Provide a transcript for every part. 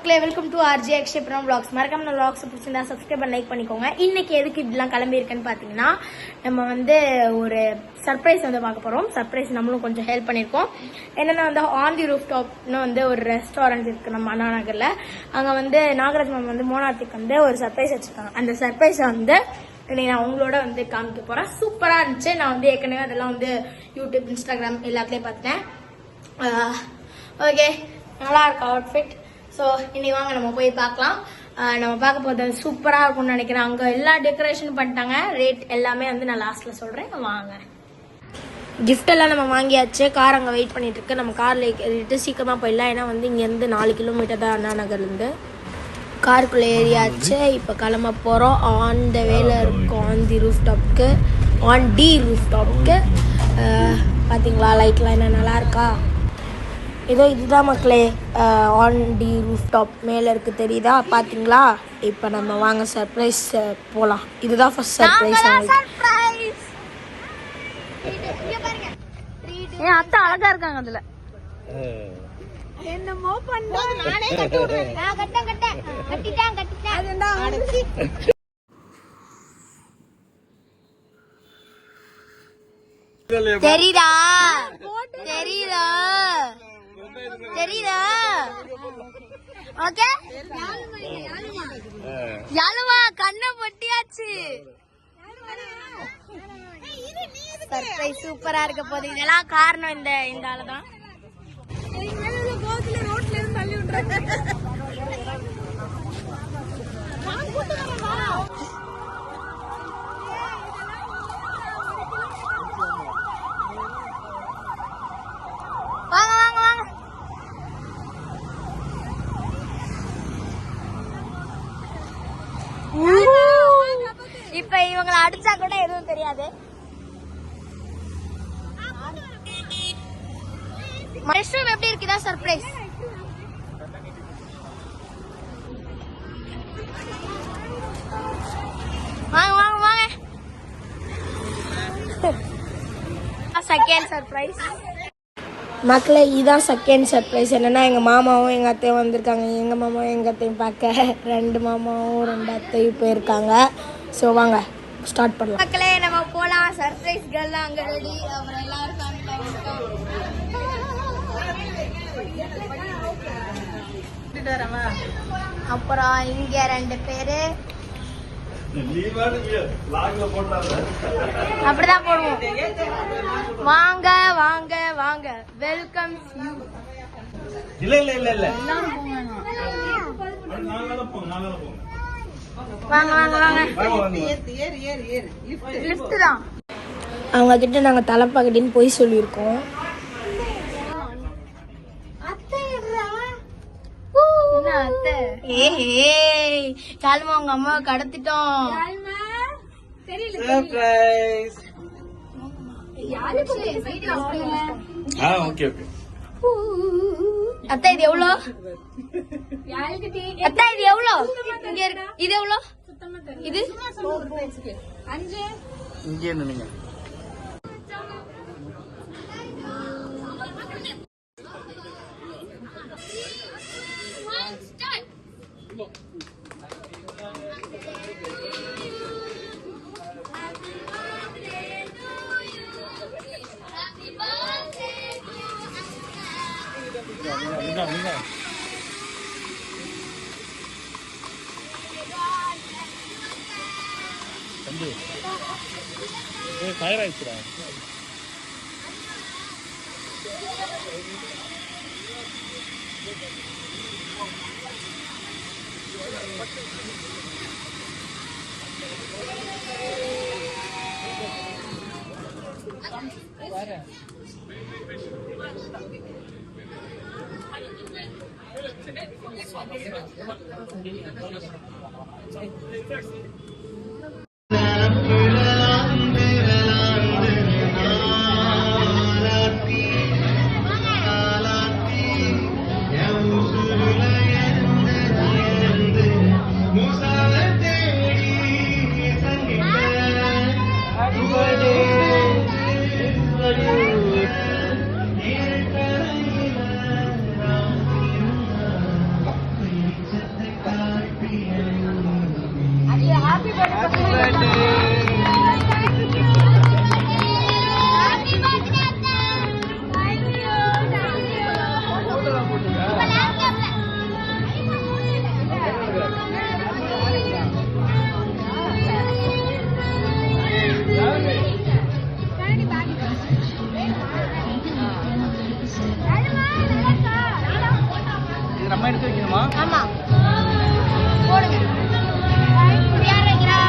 மக்களே, welcome to RJ அக்ஷயபுரம் vlogs. மறக்காம நம்ம vlogs பிடிச்சிருந்தா சப்ஸ்கிரைப் பண்ணி லைக் பண்ணிக்கோங்க. இன்னைக்கு எதுக்கு இப்படிலாம் கிளம்பி இருக்கேன்னு பாத்தீங்கன்னா, நம்ம ஒரு சர்ப்ரைஸ் பார்க்க போறோம். சர்ப்ரைஸ் நம்மளும் கொஞ்சம் ஹெல்ப் பண்ணிருக்கோம். என்னன்னா ஆன் தி ரூஃப் டாப்னு ஒரு ரெஸ்டாரண்ட் இருக்கு நம்ம அண்ணா நகர்ல. அங்க நாகராஜ் மேம் மோனாத்துக்கு ஒரு சர்ப்ரைஸ் வச்சிருக்காங்க. அந்த சர்ப்ரைஸ் இன்னைக்கு நான் உங்களோட காமிக்க போறேன். சூப்பரா இருந்துச்சு. நான் ஏற்கனவே அதெல்லாம் யூடியூப், இன்ஸ்டாகிராம் எல்லாத்துலயும் பார்த்தேன். ஓகே, நல்லா இருக்கு அவுட்ஃபிட். ஸோ இன்னைக்கு வாங்க நம்ம போய் பார்க்கலாம். நம்ம பார்க்க போகிறது சூப்பராக இருக்கும்னு நினைக்கிறேன். அங்கே எல்லா டெக்கரேஷனும் பண்ணிட்டாங்க. ரேட் எல்லாமே நான் லாஸ்ட்டில் சொல்கிறேன். வாங்க. கிஃப்ட் எல்லாம் நம்ம வாங்கியாச்சு. கார் அங்கே வெயிட் பண்ணிட்டு இருக்கு. நம்ம காரில் ஏறிட்டு சீக்கிரமாக போயிடலாம். ஏன்னா இங்கேருந்து 4 கிலோமீட்டர் தான் அண்ணா நகர்லேருந்து. காருக்குள்ளே ஏறியாச்சு. இப்போ கிளம்ப போகிறோம். ஆன் த வேல இருக்கும். ஆன் தி ரூஃப் டாப்க்கு பார்த்தீங்களா, லைட்லாம் என்ன நல்லா இருக்கா? இதுதான் மக்களே, ஆன் டி ரூஃப் டாப் மேலே இருக்கு, தெரியுதா? பார்த்தீங்களா? இப்போ நம்ம வாங்க சர்ப்ரைஸ் போகலாம். இதுதான் ஃபர்ஸ்ட் சர்ப்ரைஸ். என் அத்தை அழகா இருக்காங்க அதுல. என்னமோ பண்ணானே, நானே கட்டி விடுறேன். நான் கட்டிட்டேன். தெரியுதா? ஓகே, யாழுமா கண்ணை பொட்டியாச்சு. சர்ப்ரைஸ் சூப்பரா இருக்க போகுது. இதெல்லாம் காரணம் இந்த ஆளுதான். ரோட்ல இருந்து தள்ளி விட்டுறேன். இப்ப இவங்களை அடிச்சா கூட எதுவும் தெரியாது. மஷ்ரூம் எப்படி இருக்குதா சர்ப்ரைஸ்? வாங்க. செகண்ட் சர்ப்ரைஸ் மக்களே, இதுதான் செகண்ட் சர்ப்ரைஸ். என்னன்னா, எங்க மாமாவும் எங்க அத்தையும் வந்திருக்காங்க. எங்க மாமாவும் எங்க அத்தையும் பார்க்க 2 மாமாவும் 2 அத்தையும் போயிருக்காங்க. ஸோ வாங்க ஸ்டார்ட் பண்ணலாம். மக்களே, நம்ம போலாம். சர்ப்ரைஸ் கேர்ள் அங்க ரெடி. அப்புறம் எல்லாரும் அப்புறம் இங்க 2 பேரு அப்படிதான் போடுவோம். வாங்க வெல்கம். அவங்க கிட்ட நாங்க தலைப்பாக்கட்டின்னு போய் சொல்லியிருக்கோம். காலமா உங்க அம்மாவை கடத்திட்டோம். அத்தா இது எவ்வளோ? அத்தா இது எவ்வளோ? இது எவ்வளோ? இது 5. இங்கே நீங்க ஃபயர் ஆயிடுச்சுடா. நம்ம எடுத்து வைக்கணுமா? ஆமா போடுங்க. யார் வைக்கிறா?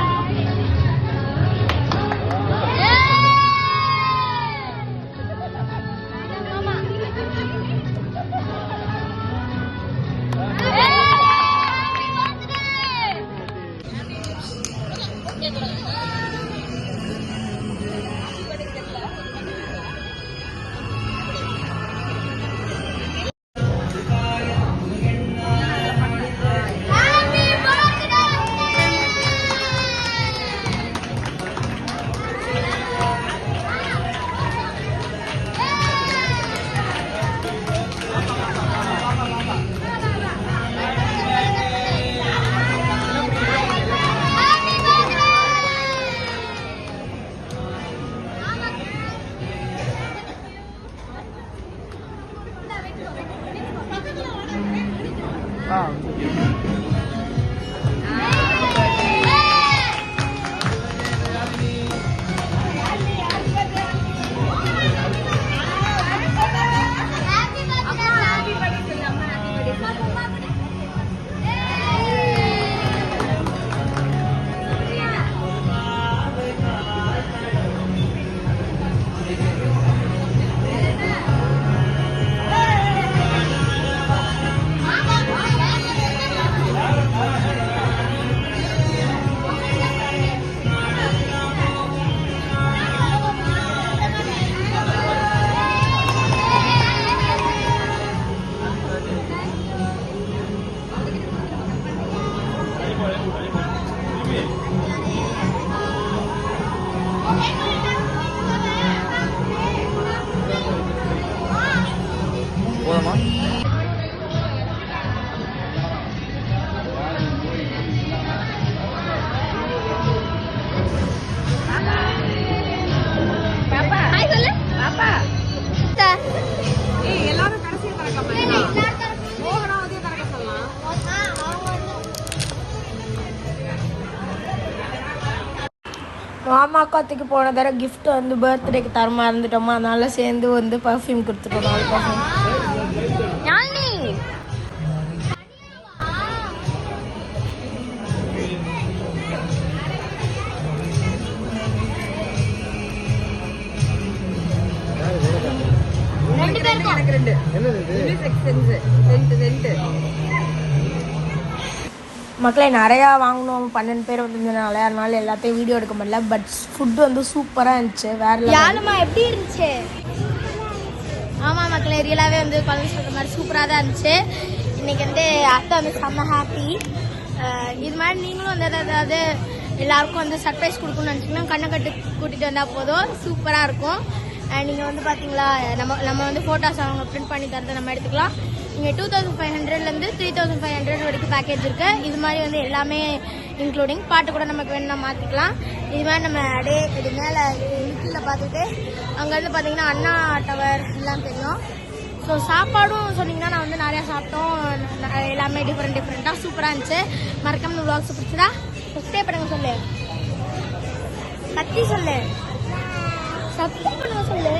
போதுமா? மாமா அக்காத்துக்கு போன தடவை கிஃப்ட் வந்து பர்த்டேக்கு தரமா இருந்துட்டோமா, அதனால சேர்ந்து வந்து பர்ஃப்யூம் கொடுத்துட்டோம். 4 பர்ஃப்யூம். மக்களை நிறையா வாங்கணும், 12 பேர் வந்திருந்தனால, அதனால எல்லாத்தையும் வீடியோ எடுக்க முடியல. பட் ஃபுட் வந்து சூப்பராக இருந்துச்சு. வேற யாருமா எப்படி இருந்துச்சு? ஆமாம் மக்களே, ரியலாகவே வந்து குழந்தை சொல்கிற மாதிரி சூப்பராக தான் இருந்துச்சு. இன்னைக்கு வந்து அத்தை வந்து செம்ம ஹாப்பி. இது மாதிரி நீங்களும் வந்து ஏதாவது எல்லாருக்கும் வந்து சர்ப்ரைஸ் கொடுக்கணும்னு நினச்சிங்கன்னா கண்ணை கட்டு கூட்டிகிட்டு வந்தால் போதும், சூப்பராக இருக்கும். நீங்கள் வந்து பார்த்தீங்களா, நம்ம வந்து ஃபோட்டோஸ் அவங்க பிரிண்ட் பண்ணி தரதை நம்ம எடுத்துக்கலாம். இங்கே 2500லேருந்து 3500 வரைக்கும் பேக்கேஜ் இருக்குது. இது மாதிரி வந்து எல்லாமே இன்க்ளூடிங் பாட்டு கூட நமக்கு வேணும்னா மாற்றிக்கலாம். இது மாதிரி நம்ம அப்படியே இது மேலே கீழே பார்த்துட்டு அங்கேருந்து பார்த்தீங்கன்னா அண்ணா டவர் எல்லாம் தெரியும். ஸோ சாப்பாடும் சொன்னீங்கன்னா நான் வந்து நிறையா சாப்பிட்டோம். எல்லாமே டிஃப்ரெண்ட்டாக சூப்பராக இருந்துச்சு. மறக்காம இந்த vlogs பிடிச்சதா சப்ஸ்கிரைப் பண்ணுங்க. சொல்லு கத்தி சொல்லு, சப்ஸ்கிரைப் பண்ணுங்க சொல்லு.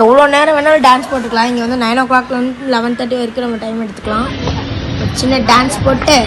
எவ்வளோ நேரம் வேணாலும் டான்ஸ் போட்டுக்கலாம். இங்கே வந்து 9 o'clockலேருந்து 11:30 வரைக்கும் நம்ம டைம் எடுத்துக்கலாம். ஒரு சின்ன டான்ஸ் போட்டு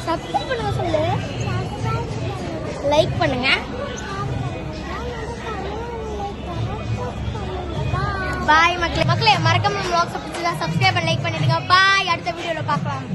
சப்ஸ்கிரைப் பண்ணுங்க சொல்லு, லைக் பண்ணுங்க. பாய் மக்களே. மறக்காம vlogs பிடிச்சதா சப்ஸ்கிரைப் பண்ணி லைக் பண்ணிடுங்க. பாய். அடுத்த வீடியோல பார்க்கலாம்.